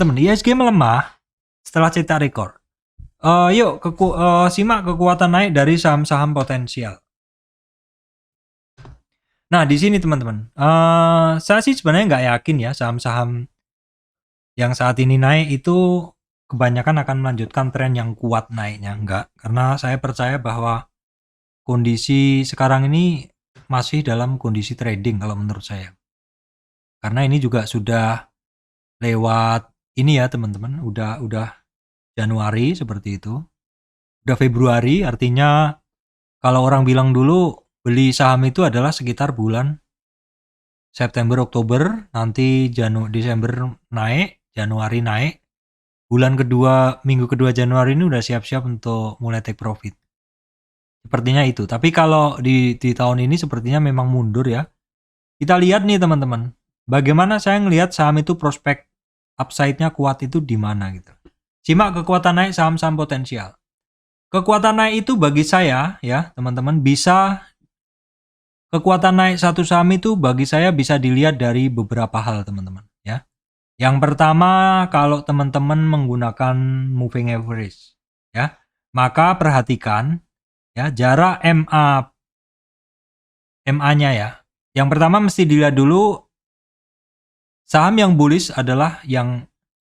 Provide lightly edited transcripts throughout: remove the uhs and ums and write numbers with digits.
Teman, ISG melemah setelah cetak rekor. Yuk simak kekuatan naik dari saham-saham potensial. Nah, di sini teman-teman, saya sih sebenarnya nggak yakin ya saham-saham yang saat ini naik itu kebanyakan akan melanjutkan tren yang kuat naiknya, enggak. Karena saya percaya bahwa kondisi sekarang ini masih dalam kondisi trading kalau menurut saya. Karena ini juga sudah lewat ini ya teman-teman, udah Januari seperti itu. Udah Februari, artinya kalau orang bilang dulu beli saham itu adalah sekitar bulan September, Oktober, nanti Desember naik, Januari naik. Bulan kedua, minggu kedua Januari ini udah siap-siap untuk mulai take profit. Sepertinya itu. Tapi kalau di tahun ini sepertinya memang mundur ya. Kita lihat nih teman-teman, bagaimana saya ngelihat saham itu prospek upside-nya kuat itu di mana gitu. Simak kekuatan naik saham-saham potensial. Kekuatan naik itu bagi saya ya teman-teman kekuatan naik satu saham itu bagi saya bisa dilihat dari beberapa hal teman-teman ya. Yang pertama kalau teman-teman menggunakan moving average ya, maka perhatikan ya jarak MA-nya ya. Yang pertama mesti dilihat dulu saham yang bullish adalah yang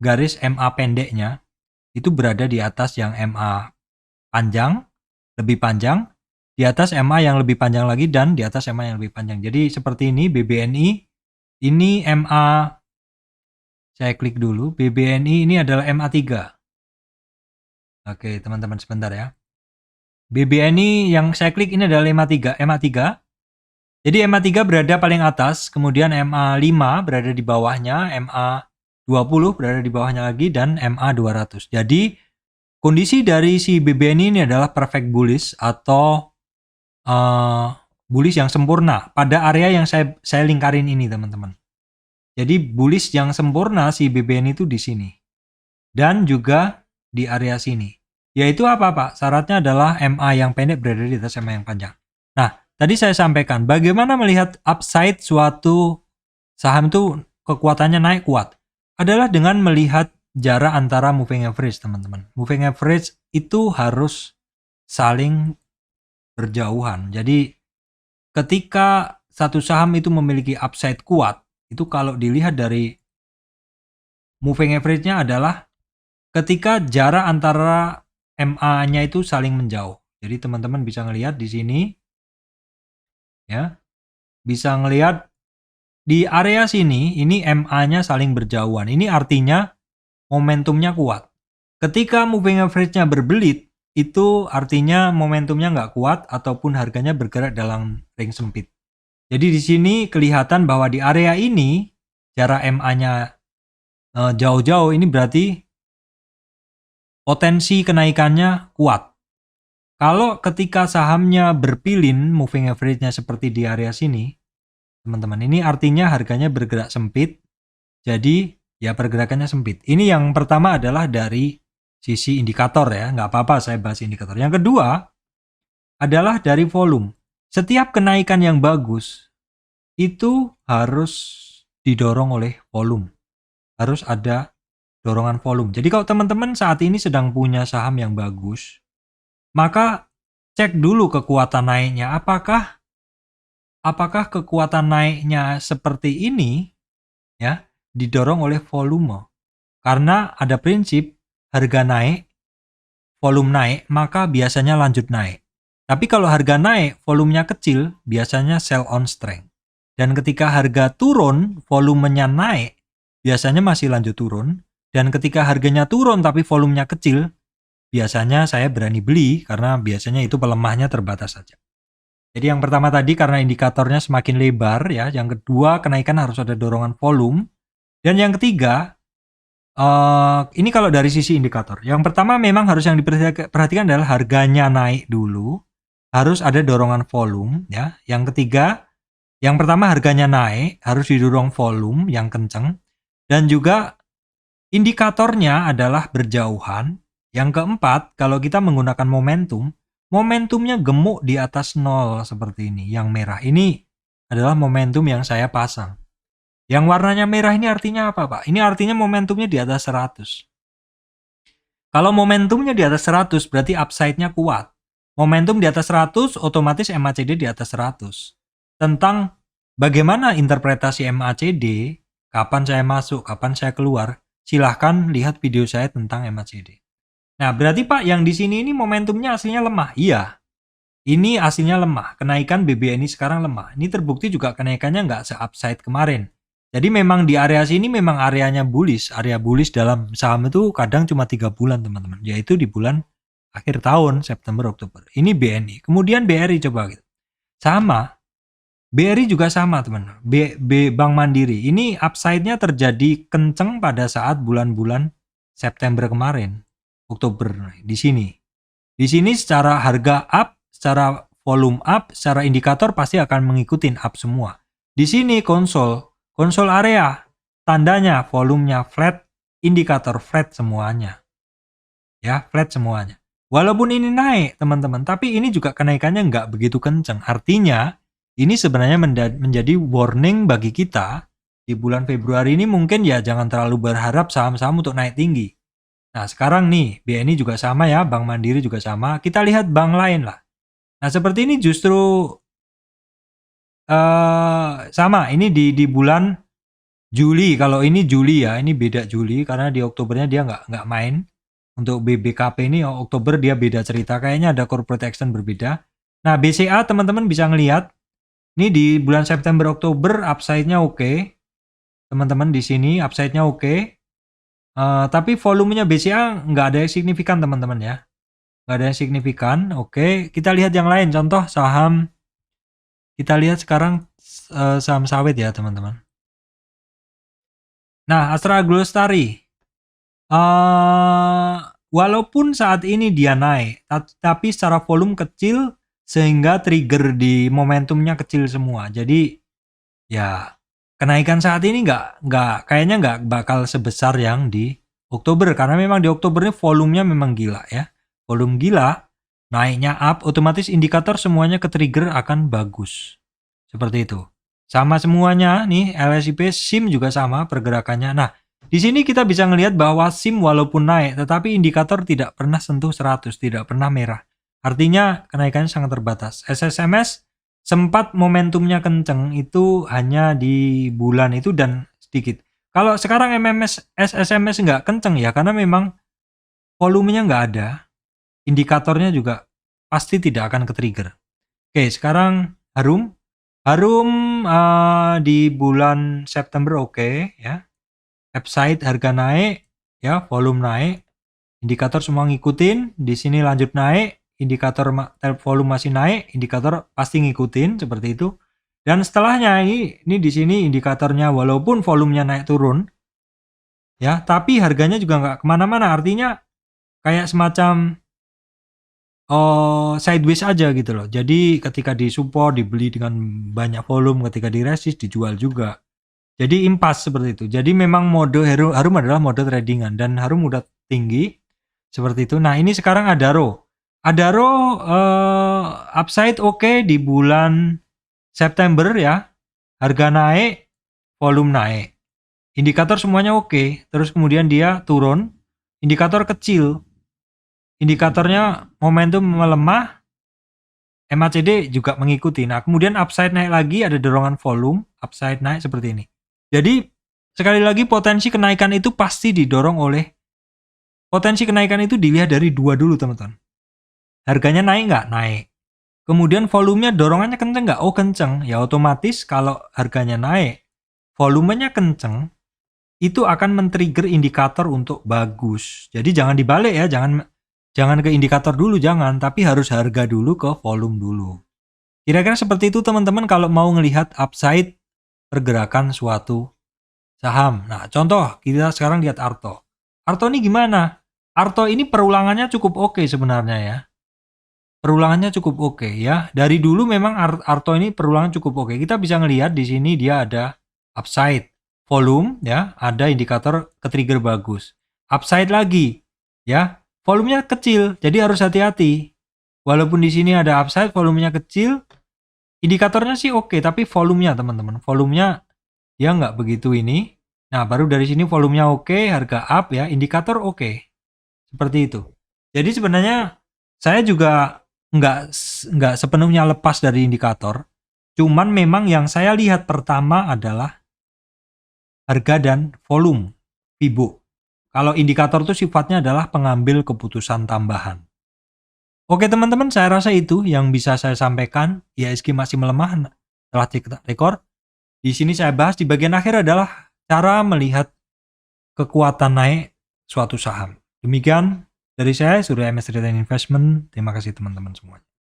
garis MA pendeknya itu berada di atas yang MA panjang, lebih panjang, di atas MA yang lebih panjang lagi, dan di atas MA yang lebih panjang. Jadi seperti ini BBNI, ini MA, saya klik dulu, BBNI ini adalah MA3. Oke teman-teman sebentar ya. BBNI yang saya klik ini adalah MA3. Jadi MA3 berada paling atas, kemudian MA5 berada di bawahnya, MA20 berada di bawahnya lagi, dan MA200. Jadi kondisi dari si BBNI ini adalah perfect bullish atau bullish yang sempurna pada area yang saya lingkarin ini teman-teman. Jadi bullish yang sempurna si BBNI itu di sini dan juga di area sini. Yaitu apa Pak? Syaratnya adalah MA yang pendek berada di atas MA yang panjang. Nah, tadi saya sampaikan bagaimana melihat upside suatu saham itu kekuatannya naik kuat adalah dengan melihat jarak antara moving average teman-teman. Moving average itu harus saling berjauhan. Jadi ketika satu saham itu memiliki upside kuat, itu kalau dilihat dari moving average-nya adalah ketika jarak antara MA-nya itu saling menjauh. Jadi teman-teman bisa ngelihat di sini ya. Bisa ngelihat di area sini ini MA-nya saling berjauhan. Ini artinya momentumnya kuat. Ketika moving average-nya berbelit, itu artinya momentumnya nggak kuat ataupun harganya bergerak dalam ring sempit. Jadi di sini kelihatan bahwa di area ini jarak MA-nya jauh-jauh, ini berarti potensi kenaikannya kuat. Kalau ketika sahamnya berpilin moving average-nya seperti di area sini, teman-teman, ini artinya harganya bergerak sempit, jadi ya pergerakannya sempit. Ini yang pertama adalah dari sisi indikator ya, nggak apa-apa saya bahas indikator. Yang kedua adalah dari volume. Setiap kenaikan yang bagus itu harus didorong oleh volume. Harus ada dorongan volume. Jadi kalau teman-teman saat ini sedang punya saham yang bagus, maka cek dulu kekuatan naiknya. Apakah kekuatan naiknya seperti ini ya didorong oleh volume? Karena ada prinsip harga naik, volume naik, maka biasanya lanjut naik. Tapi kalau harga naik, volumenya kecil, biasanya sell on strength. Dan ketika harga turun, volumenya naik, biasanya masih lanjut turun. Dan ketika harganya turun tapi volumenya kecil, biasanya saya berani beli karena biasanya itu pelemahnya terbatas saja. Jadi yang pertama tadi karena indikatornya semakin lebar ya. Yang kedua kenaikan harus ada dorongan volume. Dan yang ketiga, ini kalau dari sisi indikator. Yang pertama memang harus yang diperhatikan adalah harganya naik dulu. Harus ada dorongan volume ya. Yang ketiga, yang pertama harganya naik, harus didorong volume yang kenceng. Dan juga indikatornya adalah berjauhan. Yang keempat, kalau kita menggunakan momentum, momentumnya gemuk di atas 0 seperti ini. Yang merah ini adalah momentum yang saya pasang. Yang warnanya merah ini artinya apa, Pak? Ini artinya momentumnya di atas 100. Kalau momentumnya di atas 100 berarti upside-nya kuat. Momentum di atas 100 otomatis MACD di atas 100. Tentang bagaimana interpretasi MACD, kapan saya masuk, kapan saya keluar, silahkan lihat video saya tentang MACD. Nah, berarti Pak yang di sini ini momentumnya aslinya lemah. Iya, ini aslinya lemah. Kenaikan BBNI sekarang lemah. Ini terbukti juga kenaikannya nggak se-upside kemarin. Jadi memang di area sini memang areanya bullish. Area bullish dalam saham itu kadang cuma 3 bulan teman-teman. Yaitu di bulan akhir tahun, September, Oktober. Ini BNI. Kemudian BRI coba gitu. Sama. BRI juga sama teman-teman. Bank Mandiri. Ini upside-nya terjadi kenceng pada saat bulan-bulan September kemarin. Oktober. Di sini. Di sini secara harga up, secara volume up, secara indikator pasti akan mengikuti up semua. Di sini konsol area, tandanya volumenya flat, indikator flat semuanya. Ya, flat semuanya. Walaupun ini naik, teman-teman, tapi ini juga kenaikannya nggak begitu kenceng. Artinya, ini sebenarnya menjadi warning bagi kita di bulan Februari ini mungkin ya jangan terlalu berharap saham-saham untuk naik tinggi. Nah, sekarang nih, BNI juga sama ya, Bank Mandiri juga sama. Kita lihat bank lain lah. Nah, seperti ini justru sama, ini di bulan Juli. Kalau ini Juli ya, ini beda Juli karena di Oktobernya dia nggak main. Untuk BBKP ini Oktober dia beda cerita, kayaknya ada corporate action berbeda. Nah, BCA teman-teman bisa ngelihat, ini di bulan September Oktober upside-nya oke. Teman-teman di sini upside-nya oke. Tapi volumenya BCA nggak ada yang signifikan teman-teman ya. Nggak ada yang signifikan. Oke, kita lihat yang lain. Contoh saham, kita lihat sekarang saham sawit ya teman-teman. Nah, Astra Glostari. Walaupun saat ini dia naik, tapi secara volume kecil sehingga trigger di momentumnya kecil semua. Jadi ya kenaikan saat ini kayaknya nggak bakal sebesar yang di Oktober karena memang di Oktober ini volumenya memang gila ya. Volume gila, naiknya up, otomatis indikator semuanya ke trigger akan bagus. Seperti itu. Sama semuanya nih, LSIP, SIM juga sama pergerakannya. Nah, di sini kita bisa melihat bahwa SIM walaupun naik, tetapi indikator tidak pernah sentuh 100, tidak pernah merah. Artinya kenaikannya sangat terbatas. SSMS sempat momentumnya kenceng itu hanya di bulan itu dan sedikit. Kalau sekarang MMS, SSMS nggak kenceng ya, karena memang volumenya nggak ada. Indikatornya juga pasti tidak akan ke-trigger. Oke, sekarang Harum. Harum di bulan September oke ya. Upside harga naik, ya, volume naik, indikator semua ngikutin, di sini lanjut naik, indikator volume masih naik, indikator pasti ngikutin seperti itu. Dan setelahnya ini di sini indikatornya walaupun volumenya naik turun, ya, tapi harganya juga nggak kemana-mana. Artinya kayak semacam sideways aja gitu loh. Jadi ketika di support dibeli dengan banyak volume, ketika di resist dijual juga. Jadi impas seperti itu. Jadi memang mode Harum adalah mode tradingan dan Harum udah tinggi seperti itu. Nah, ini sekarang Adaro. Adaro upside oke di bulan September ya. Harga naik, volume naik. Indikator semuanya oke. Terus kemudian dia turun. Indikator kecil. Indikatornya momentum melemah. MACD juga mengikuti. Nah, kemudian upside naik lagi, ada dorongan volume, upside naik seperti ini. Jadi, sekali lagi potensi kenaikan itu pasti didorong oleh, potensi kenaikan itu dilihat dari dua dulu teman-teman. Harganya naik nggak? Naik. Kemudian volumenya dorongannya kenceng nggak? Oh kenceng. Ya otomatis kalau harganya naik, volumenya kenceng, itu akan men-trigger indikator untuk bagus. Jadi jangan dibalik ya, jangan ke indikator dulu, jangan, tapi harus harga dulu ke volume dulu. Kira-kira seperti itu teman-teman kalau mau ngelihat upside pergerakan suatu saham. Nah, contoh kita sekarang lihat Arto. Arto ini gimana? Arto ini perulangannya cukup oke sebenarnya ya. Perulangannya cukup oke ya. Dari dulu memang Arto ini perulangan cukup oke. Kita bisa ngelihat di sini dia ada upside volume ya, ada indikator ke-trigger bagus. Upside lagi ya. Volumenya kecil, jadi harus hati-hati. Walaupun di sini ada upside, volumenya kecil, indikatornya sih oke, tapi volumenya teman-teman, volumenya dia nggak begitu ini. Nah, baru dari sini volumenya oke, harga up ya, indikator oke. Seperti itu. Jadi sebenarnya saya juga nggak sepenuhnya lepas dari indikator. Cuman memang yang saya lihat pertama adalah harga dan volume Fibo. Kalau indikator itu sifatnya adalah pengambil keputusan tambahan. Oke teman-teman, saya rasa itu yang bisa saya sampaikan. IHSG masih melemah setelah cek rekor. Di sini saya bahas di bagian akhir adalah cara melihat kekuatan naik suatu saham. Demikian dari saya, Surya MS Retail Investment. Terima kasih teman-teman semua.